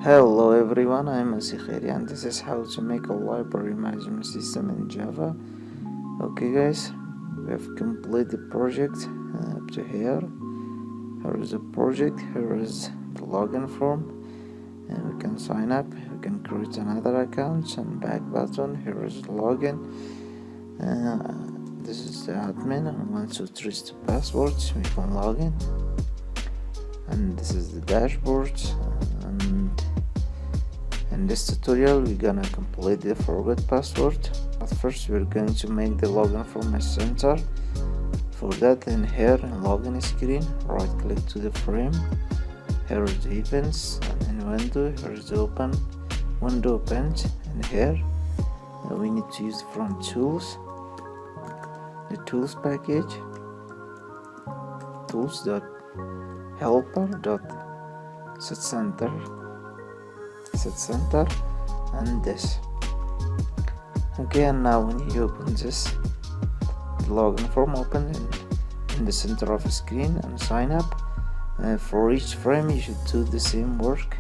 Hello everyone, I'm Asikheri and this is how to make a library management system in Java. Okay guys, we have completed the project up to here. Here is the project, here is the login form, and we can sign up, we can create another account and back button. Here is the login. This is the admin, and once you trace the passwords we can log in. And this is the dashboard. And in this tutorial we're gonna complete the forgot password. But first we're going to make the login form a center. For that, in here in login screen, right click to the frame. Here is the events, and in window here is the window opened. And here we need to use from tools, the tools package, tools.helper.setCenter, and this. Okay, and now when you open this, the login form open in the center of the screen and sign up. For each frame you should do the same work,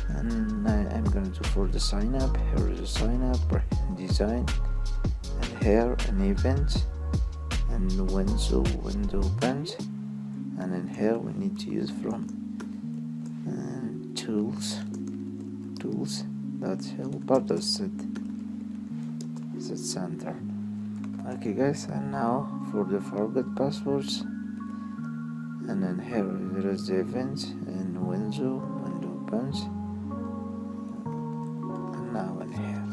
and I'm gonna do for the sign up. Here is a sign up, design, and here an event, and window opened, and in here we need to use from tools.helper.setCenter. Okay guys, and now for the forgot passwords, and then here there is the event and window opens, and now in here.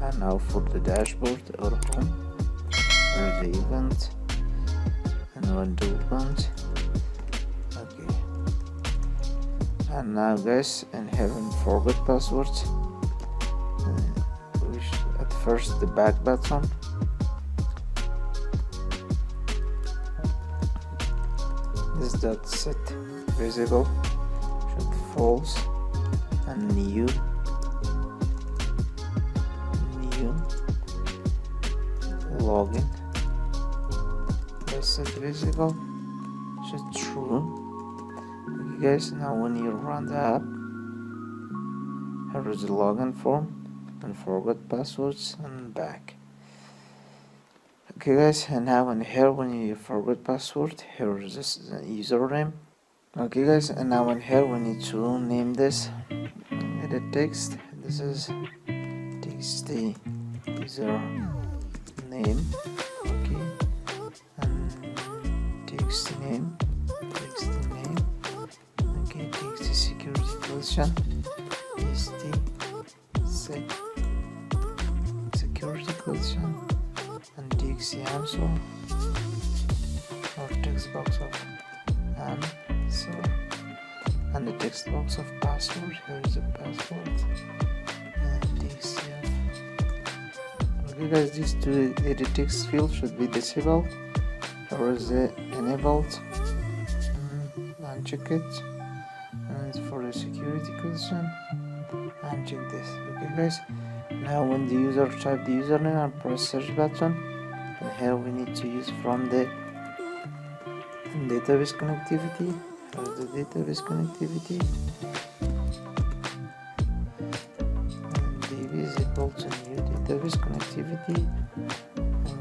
And now for the dashboard or home, there is the event and window opens. Okay, and now guys, in here in forgot passwords, at first the back button, this dot set visible should false, and new login, this set visible should true. Okay guys, now when you run the app, here is the login form and forgot passwords and back. Okay guys, and now in here when you forgot password, here is this username. Okay guys, and now in here we need to name this, edit text. This is txt username. Okay, and text name. Okay, text security question, security question, and text answer, or text box of answer, and the text box of password. Here is the password, and text. Okay guys, these two edit text fields should be disabled. Here is the enabled, uncheck it, and for the security question, uncheck this. Okay guys, now when the user type the username and press search button, and here we need to use from the database connectivity. Here's the database connectivity, and db is equal to new database connectivity.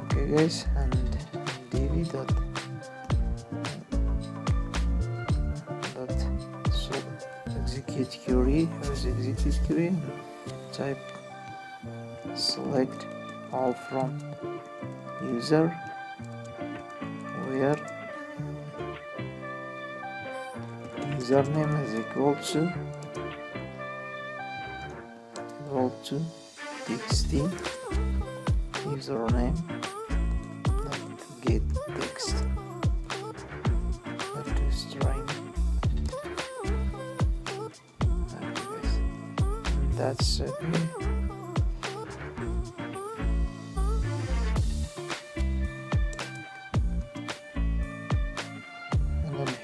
Okay guys, and db dot execute query. Here's execute query, type select all from user where username is equal to txt username get text string. That's it.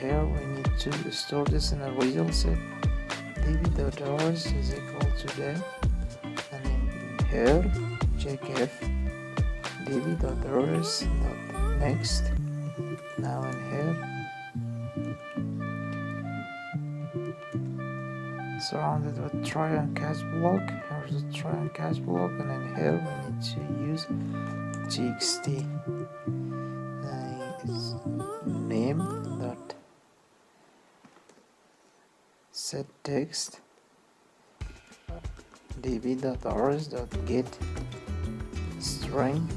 Here we need to store this in a result set. db.hours is equal to that, and in here check if db.hours.next. Now in here surrounded with try and catch block. Here's the try and catch block, and then here we need to use txt name dot set text db.rs.get string,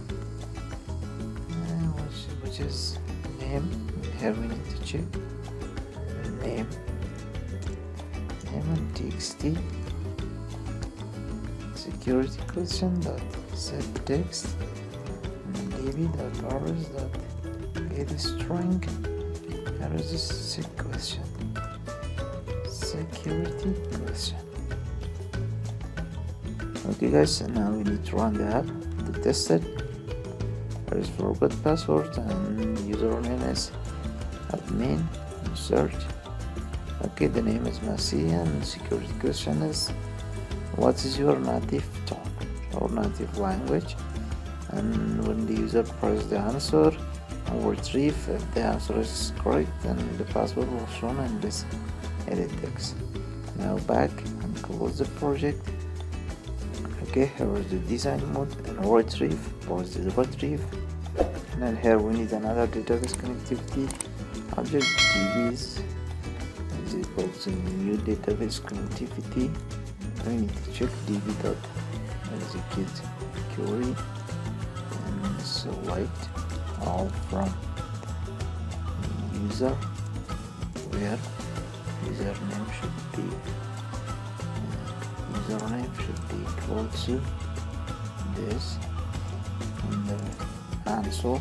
which is name. Here we need to check name and txt security question dot set text db.rs.get string. Here is the security question. Okay guys, and now we need to run the app to test it. There is forgot password and username is admin. Search. Okay, the name is Messi and security question is what is your native tongue or native language, and when the user press the answer and retrieve if the answer is correct, then the password will show in this edit text. Now back and close the project. Okay, here is the design mode and retrieve. Pause the retrieve, and then here we need another database connectivity object. DBs is equal to new database connectivity. We need to check db.execute query and select all from user, where username should be equal to this, and the answer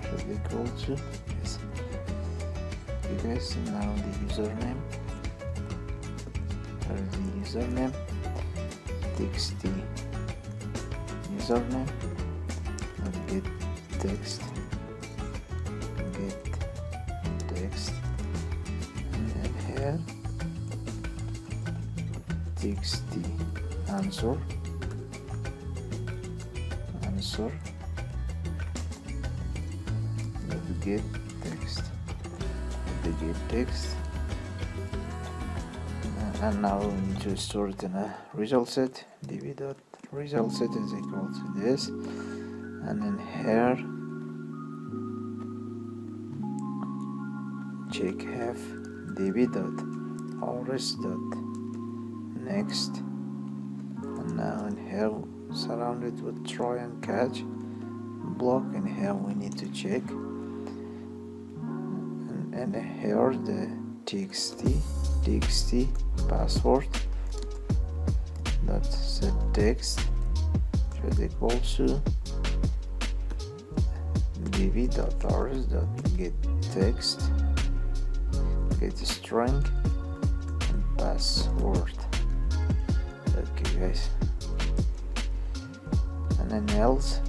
should be equal to this. Okay guys, and now the username. Here is the username, txt username, and get text, and then here txt answer, get text, and now we need to store it in a result set. db.result set is equal to this, and then here check have db.rs.next, and now in here surrounded with try and catch block, and here we need to check, and here the txt password dot set text should equal to db.rs.get text, get string and password. Okay guys, and then else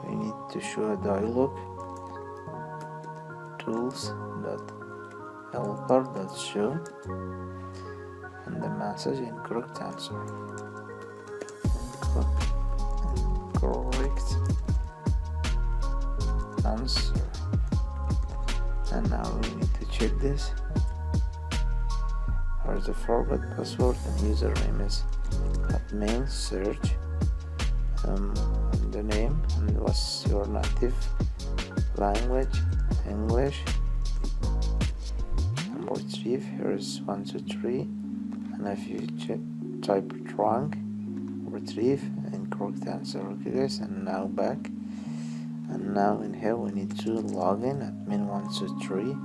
we need to show a dialog tools.helper.show and the message incorrect answer. And now we need to check this. Here's the forgot password and username is admin. Search the name and what's your native language, English, and retrieve. Here is 1 2 3, and if you type wrong, retrieve incorrect answer. Okay guys, and now back, and now in here we need to log in admin 1 2 3.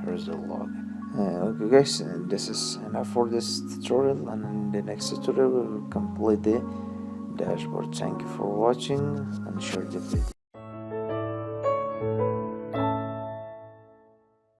Here's the login. Okay guys, this is enough for this tutorial, and in the next tutorial we will complete the dashboard. Thank you for watching and share the video.